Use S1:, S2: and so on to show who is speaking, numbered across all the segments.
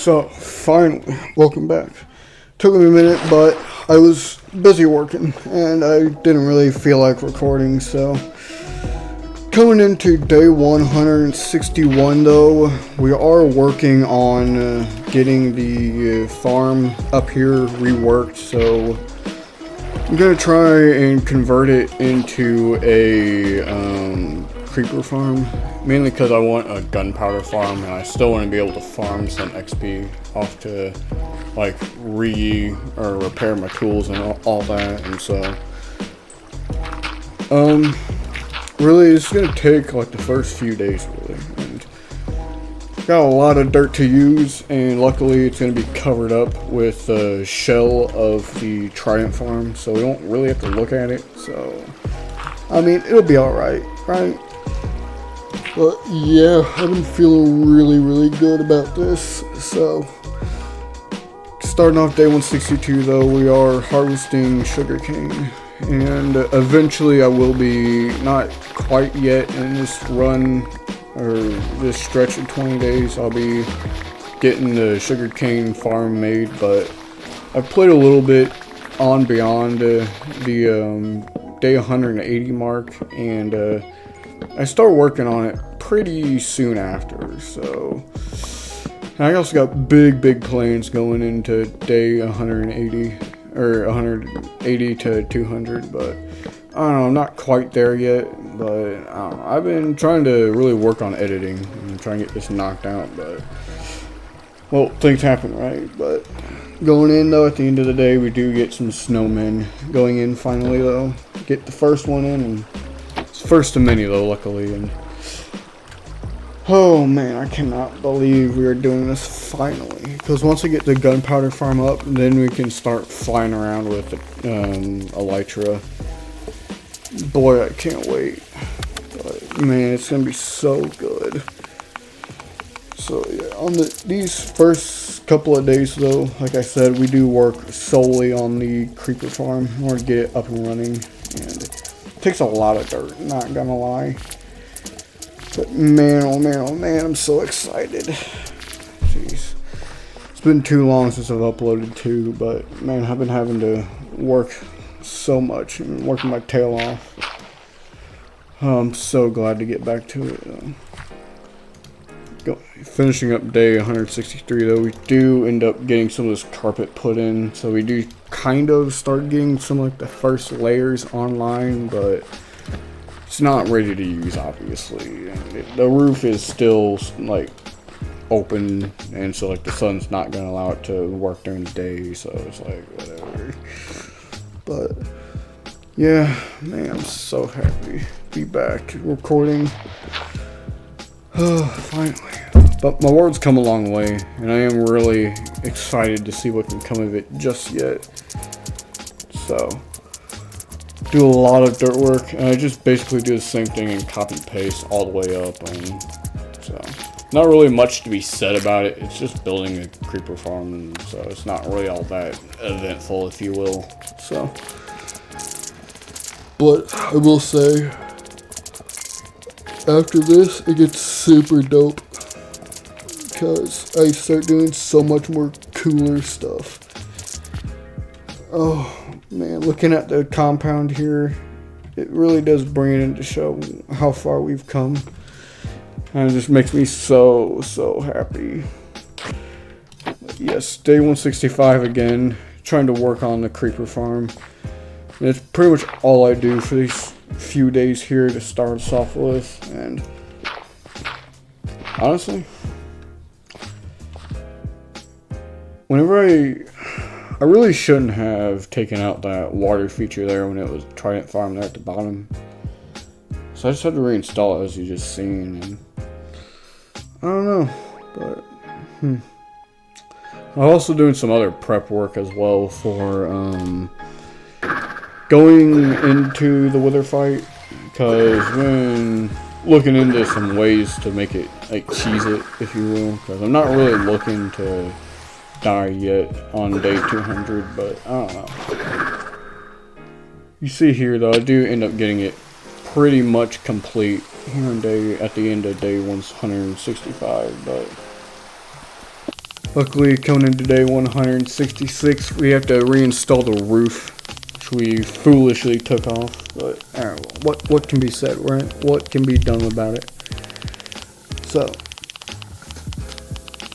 S1: So, finally, welcome back. Took me a minute, but I was busy working, and I didn't really feel like recording, so... Coming into day 161, though, we are working on getting the farm up here reworked, so... I'm gonna try and convert it into a creeper farm, mainly because I want a gunpowder farm, and I still want to be able to farm some XP off to like repair my tools and all that, and so really it's gonna take like the first few days really, and got a lot of dirt to use, and luckily it's going to be covered up with the shell of the Trident farm, so we won't really have to look at it. So I mean, it'll be alright, right? But yeah, I've been feeling really good about this. So starting off day 162 though, we are harvesting sugarcane, and eventually I will be, not quite yet in this run or this stretch of 20 days, I'll be getting the sugarcane farm made, but I've played a little bit on beyond the day 180 mark, and I start working on it pretty soon after, so I also got big plans going into day 180 or 180 to 200, but I don't know, I'm not quite there yet, but I don't know. I've been trying to really work on editing and trying to get this knocked out, but, well, things happen, right? But going in, though, at the end of the day, we do get some snowmen going in finally, though. Get the first one in, and it's first of many, though, luckily, and oh, man, I cannot believe we are doing this finally, because once I get the gunpowder farm up, then we can start flying around with elytra. Boy, I can't wait. But, man, it's gonna be so good. So yeah, on these first couple of days though, like I said, we do work solely on the creeper farm in order to get it up and running, and it takes a lot of dirt, not gonna lie. But man, oh man, I'm so excited. Jeez. It's been too long since I've uploaded too, but man, I've been having to work so much and working my tail off. I'm so glad to get back to it. Finishing up day 163 though, we do end up getting some of this carpet put in, so we do kind of start getting some like the first layers online, but it's not ready to use obviously. The roof is still like open, and so like the sun's not going to allow it to work during the day, so it's like whatever. But yeah, man, I'm so happy to be back recording. Oh, finally. But my world's come a long way, and I am really excited to see what can come of it just yet. So, do a lot of dirt work, and I just basically do the same thing and copy and paste all the way up, and so not really much to be said about it. It's just building a creeper farm, and so it's not really all that eventful, if you will. So, but I will say, after this, it gets super dope, because I start doing so much more cooler stuff. Oh man, looking at the compound here, it really does bring it into show how far we've come. And it just makes me so happy. Yes, day 165 again, trying to work on the creeper farm. And it's pretty much all I do for these few days here to start us off with. And honestly, whenever I really shouldn't have taken out that water feature there when it was Trident farm there at the bottom. So I just had to reinstall it, as you just seen, and I don't know, but I'm also doing some other prep work as well for going into the wither fight, because when looking into some ways to make it, like, cheese it, if you will, because I'm not really looking to die yet on day 200, but I don't know. You see here though, I do end up getting it pretty much complete here at the end of day 165, but Luckily, coming into day 166, we have to reinstall the roof, which we foolishly took off. But what can be said, right? What can be done about it? So,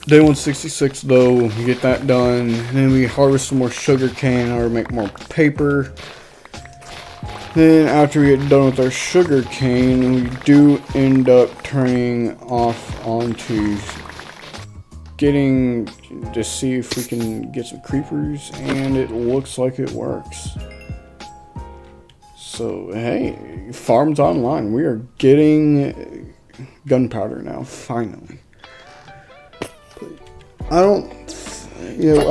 S1: day 166 though, we get that done, and then we harvest some more sugar cane in order to make more paper. Then after we get done with our sugar cane, we do end up turning off onto getting to see if we can get some creepers, and it looks like it works. So hey, farms online. We are getting gunpowder now, finally. I'm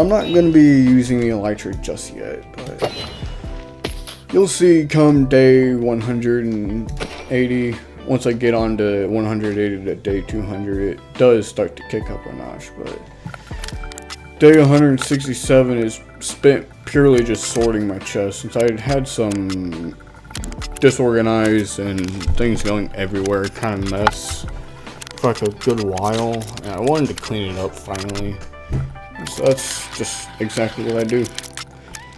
S1: not going to be using the elytra just yet, but you'll see come day 180, once I get on to 180 to day 200, it does start to kick up a notch, but day 167 is spent purely just sorting my chest, since I had some disorganized and things going everywhere, kind of mess for like a good while, and I wanted to clean it up finally. So that's just exactly what I do.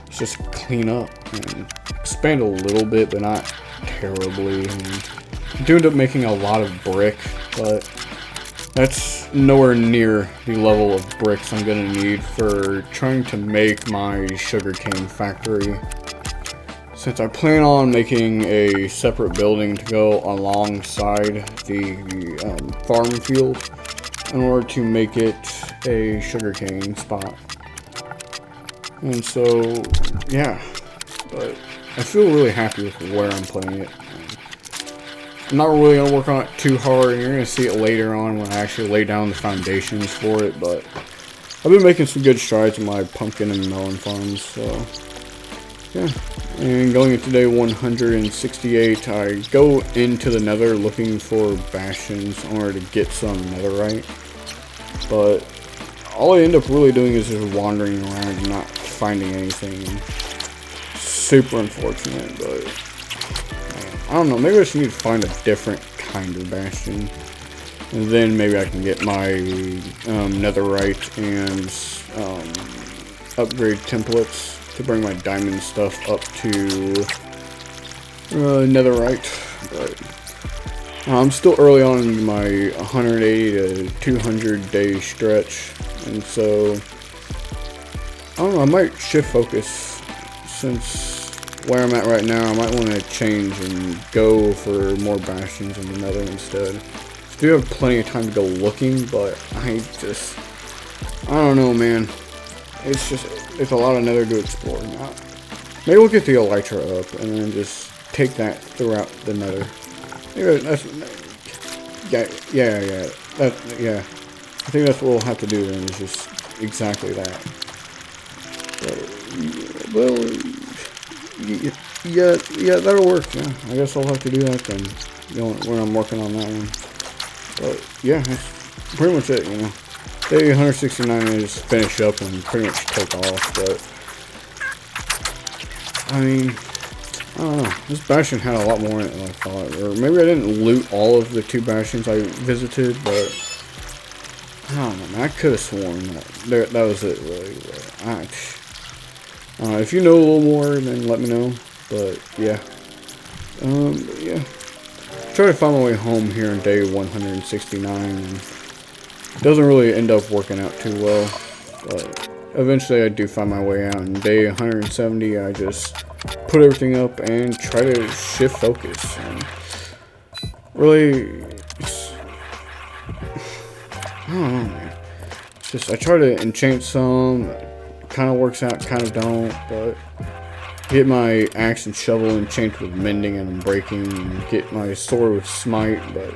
S1: It's just clean up and expand a little bit, but not terribly. And I do end up making a lot of brick, but that's nowhere near the level of bricks I'm gonna need for trying to make my sugarcane factory. Since I plan on making a separate building to go alongside the farm field in order to make it a sugarcane spot. And so, yeah, but I feel really happy with where I'm playing it. I'm not really going to work on it too hard, and you're going to see it later on when I actually lay down the foundations for it, but I've been making some good strides in my pumpkin and melon farms, so yeah. And going into day 168, I go into the nether looking for bastions in order to get some netherite. But all I end up really doing is just wandering around and not finding anything. Super unfortunate, but man, I don't know, maybe I just need to find a different kind of bastion. And then maybe I can get my netherite and upgrade templates to bring my diamond stuff up to netherite. But I'm still early on in my 180 to 200 day stretch, and so I don't know, I might shift focus, since where I'm at right now I might want to change and go for more bastions in the nether instead. I do have plenty of time to go looking, but I don't know, man. It's a lot of nether to explore. Maybe we'll get the elytra up and then just take that throughout the nether. Maybe that's, yeah. I think that's what we'll have to do then, is just exactly that. But, well, yeah, that'll work. Yeah, I guess I'll have to do that then, when I'm working on that one. But yeah, that's pretty much it, Day 169 I just finish up and pretty much take off, but I mean, I don't know, this bastion had a lot more in it than I thought, or maybe I didn't loot all of the 2 bastions I visited, but I don't know, man, I could have sworn that was it, really, but if you know a little more, then let me know, but yeah, try to find my way home here on day 169, and it doesn't really end up working out too well, but eventually I do find my way out. And day 170, I just put everything up and try to shift focus. And really, I don't know, man. It's just, I try to enchant some, kind of works out, kind of don't, but get my axe and shovel enchanted with mending and breaking, and get my sword with smite, but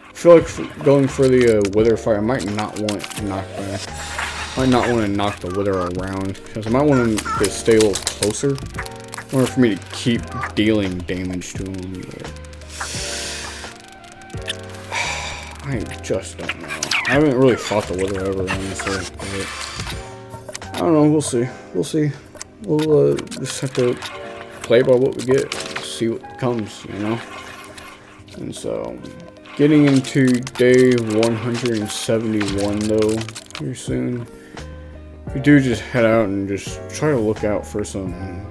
S1: I feel like going for the wither fire, I might not want to knock the wither around, because I might want him to stay a little closer, in order for me to keep dealing damage to him. But I just don't know. I haven't really fought the wither ever, honestly. But I don't know. We'll see. We'll just have to play by what we get, see what comes, And so, getting into day 171 though, here soon. We do just head out and just try to look out for some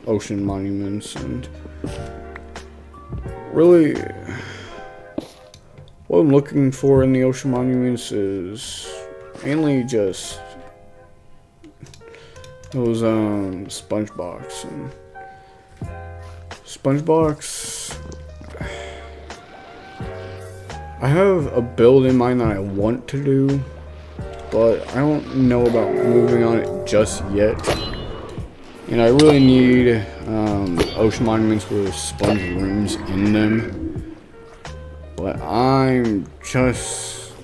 S1: ocean monuments, and really what I'm looking for in the ocean monuments is mainly just those sponge box. And sponge box, I have a build in mind that I want to do, but I don't know about moving on it just yet. And I really need ocean monuments with sponge rooms in them. But I'm just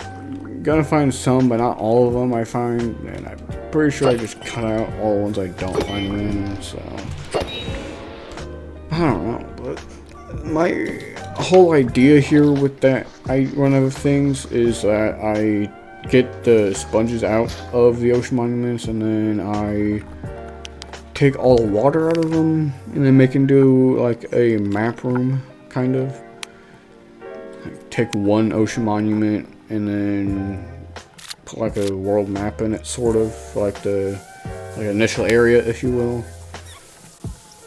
S1: gonna find some, but not all of them I find. And I'm pretty sure I just cut out all the ones I don't find them in. So I don't know. But my whole idea here with that one of things is that I get the sponges out of the ocean monuments, and then I take all the water out of them, and then make them do like a map room, kind of. Like, take one ocean monument and then put like a world map in it, sort of like the initial area, if you will.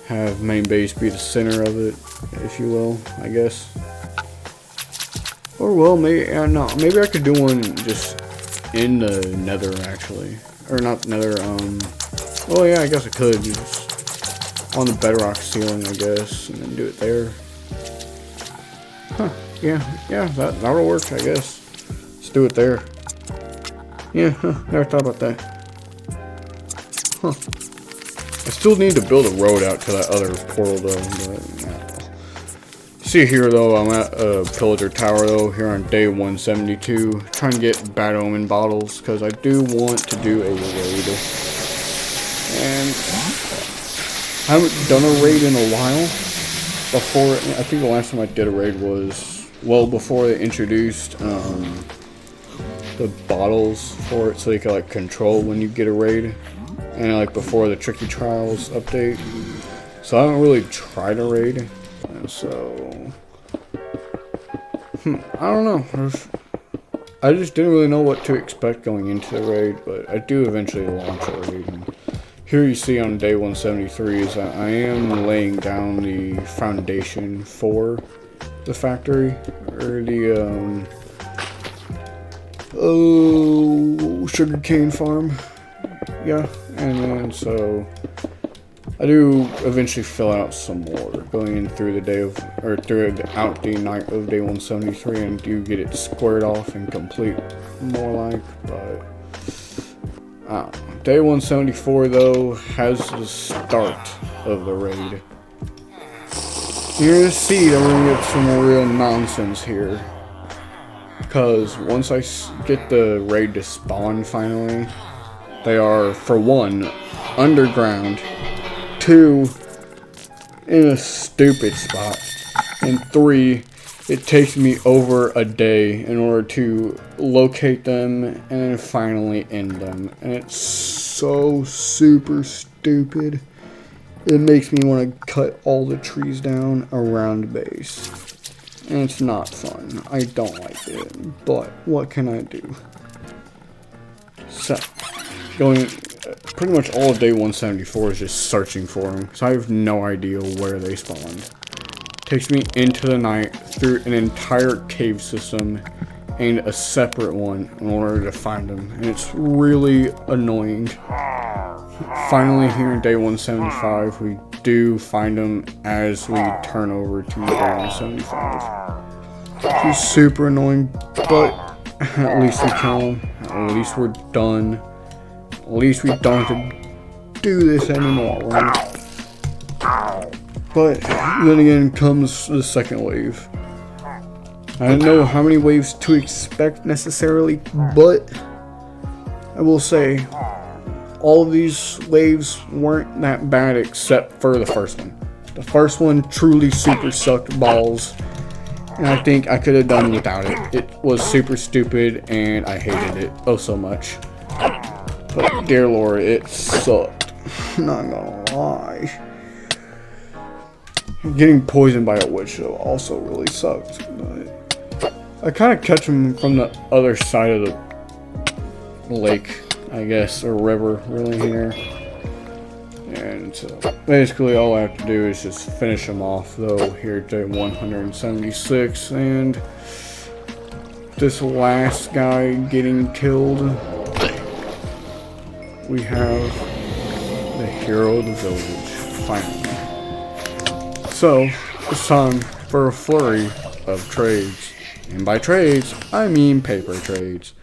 S1: Have main base be the center of it, if you will, I guess. Or well, maybe no, maybe I could do one just in the Nether, actually, or not Nether. Oh yeah, I guess I could just on the bedrock ceiling, I guess, and then do it there. Huh? Yeah, that'll work, I guess. Let's do it there. Yeah, never thought about that. Huh? I still need to build a road out to that other portal, though. But, yeah. See here, though, I'm at Pillager Tower, though, here on day 172, trying to get Bad Omen bottles, because I do want to do a raid. And I haven't done a raid in a while. Before, I think the last time I did a raid was, well, before they introduced the bottles for it, so you could like control when you get a raid, and like before the Tricky Trials update. So I haven't really tried a raid, so I don't know. I just didn't really know what to expect going into the raid, but I do eventually launch a raid. And here you see on day 173 is that I am laying down the foundation for the factory, or the sugarcane farm. Yeah, and then so I do eventually fill out some more going in through the day of, or throughout the night of day 173, and do get it squared off and complete, more like, but day 174 though has the start of the raid. You're gonna see that we're gonna get some real nonsense here, because once I get the raid to spawn finally, they are, for one, underground, two, in a stupid spot, and three, it takes me over a day in order to locate them and then finally end them. And it's so super stupid. It makes me want to cut all the trees down around base. And it's not fun. I don't like it. But what can I do? So, going pretty much all of day 174 is just searching for them, because I have no idea where they spawned. Takes me into the night through an entire cave system and a separate one in order to find them, and it's really annoying. Finally, here in day 175, we do find them as we turn over to day 175. It's super annoying, but at least we kill them. At least we're done. At least we don't have to do this anymore, right? But then again comes the second wave. I don't know how many waves to expect necessarily, but I will say all of these waves weren't that bad except for the first one. The first one truly super sucked balls, and I think I could have done without it. It was super stupid and I hated it oh so much. But dear lord, it sucked. Not gonna lie. Getting poisoned by a witch though also really sucked. But I kind of catch them from the other side of lake, I guess, or river really here. And so basically all I have to do is just finish them off though here to 176, and this last guy getting killed, we have the hero of the village, finally. So it's time for a flurry of trades, and by trades I mean paper trades,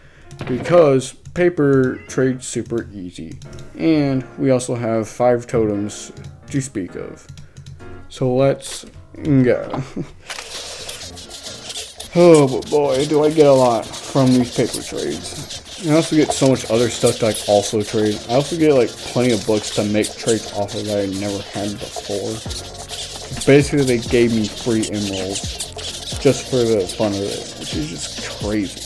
S1: because paper trades super easy, and we also have 5 totems to speak of. So let's go. Oh boy, do I get a lot from these paper trades. I also get so much other stuff that I also trade. I also get like plenty of books to make trades off of that I never had before. Basically, they gave me free emeralds just for the fun of it, which is just crazy.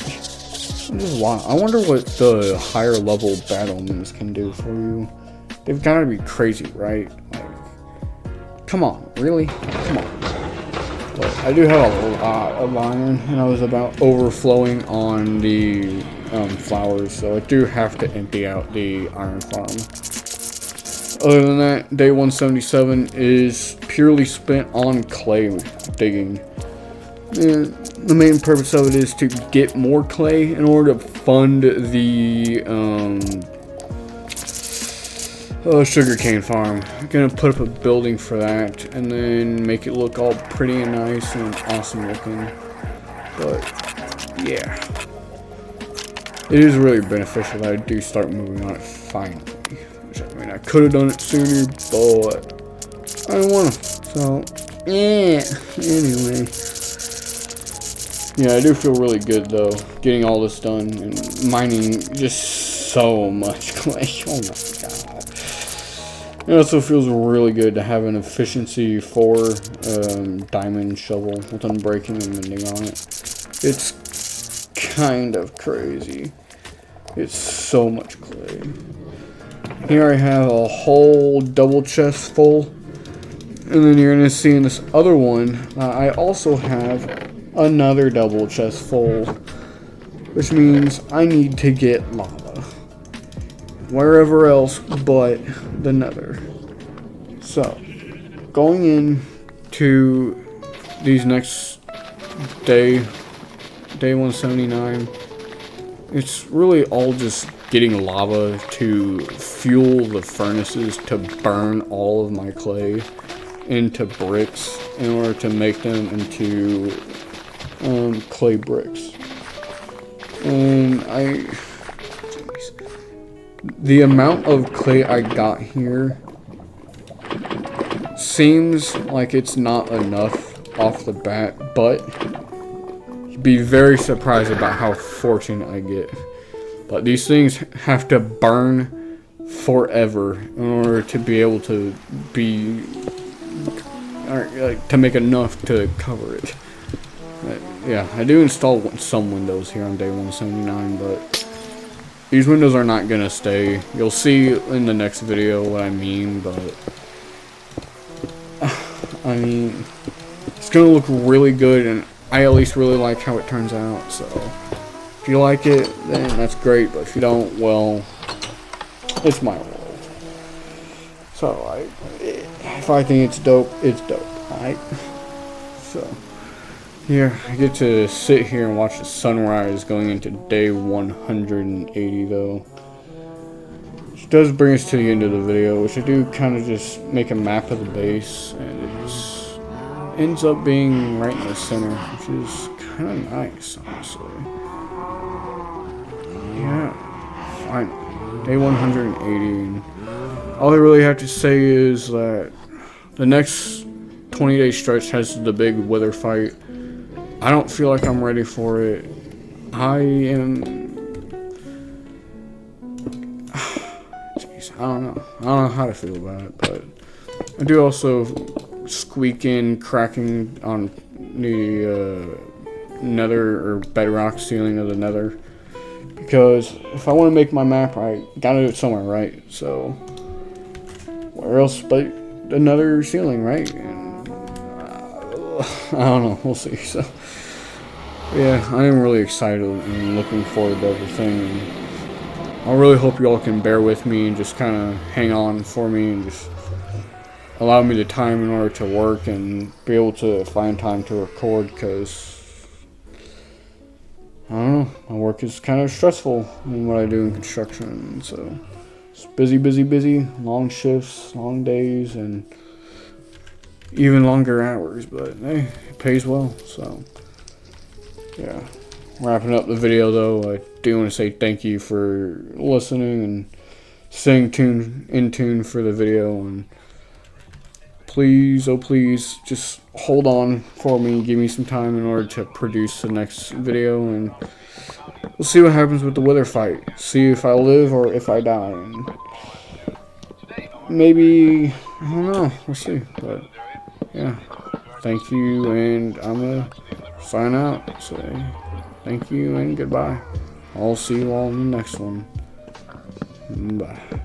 S1: Just wild. I wonder what the higher level battle moves can do for you. They've got to be crazy, right? Like, come on, really? Come on. But I do have a lot of iron, and I was about overflowing on the flowers, so I do have to empty out the iron farm. Other than that, day 177 is purely spent on clay digging. And the main purpose of it is to get more clay in order to fund the sugarcane farm. I'm gonna put up a building for that and then make it look all pretty and nice and awesome looking. But yeah, it is really beneficial that I do start moving on it finally. Which, I mean, I could have done it sooner, but I don't want to. So yeah. Anyway. Yeah, I do feel really good though, getting all this done and mining just so much clay. Oh my god. It also feels really good to have an efficiency 4 diamond shovel with unbreaking and mending on it. It's kind of crazy. It's so much clay. Here I have a whole double chest full, and then you're going to see in this other one, I also have another double chest full, which means I need to get lava wherever else but the nether. So going in to these next day 179, it's really all just getting lava to fuel the furnaces to burn all of my clay into bricks in order to make them into clay bricks. And the amount of clay I got here seems like it's not enough off the bat, but you'd be very surprised about how fortunate I get. But these things have to burn forever in order to be able to be to make enough to cover it. Yeah, I do install some windows here on day 179, but these windows are not gonna stay. You'll see in the next video what I mean, but I mean, it's gonna look really good, and I at least really like how it turns out. So if you like it, then that's great, but if you don't, well, it's my world. So if I think it's dope, it's dope, alright? So here, I get to sit here and watch the sunrise going into day 180 though. Which does bring us to the end of the video, which I do kind of just make a map of the base, and it ends up being right in the center, which is kind of nice, honestly. Yeah, fine. Day 180, and all I really have to say is that the next 20-day stretch has the big wither fight. I don't feel like I'm ready for it. Jeez, I don't know. I don't know how to feel about it, but I do also squeak in cracking on the nether or bedrock ceiling of the nether, because if I want to make my map, I gotta do it somewhere, right? So where else but the nether ceiling, right? And I don't know, we'll see. So yeah, I am really excited and looking forward to everything. I really hope you all can bear with me and just kind of hang on for me and just allow me the time in order to work and be able to find time to record, because I don't know, my work is kind of stressful in what I do in construction. So it's busy, busy, busy, long shifts, long days, and even longer hours, but hey, it pays well. So yeah, wrapping up the video though, I do want to say thank you for listening and staying in tune for the video, and please, oh please, just hold on for me, give me some time in order to produce the next video, and we'll see what happens with the wither fight. See if I live or if I die, and maybe, I don't know, we'll see. But yeah, thank you, and I'm gonna sign out. Say thank you and goodbye. I'll see you all in the next one. Bye.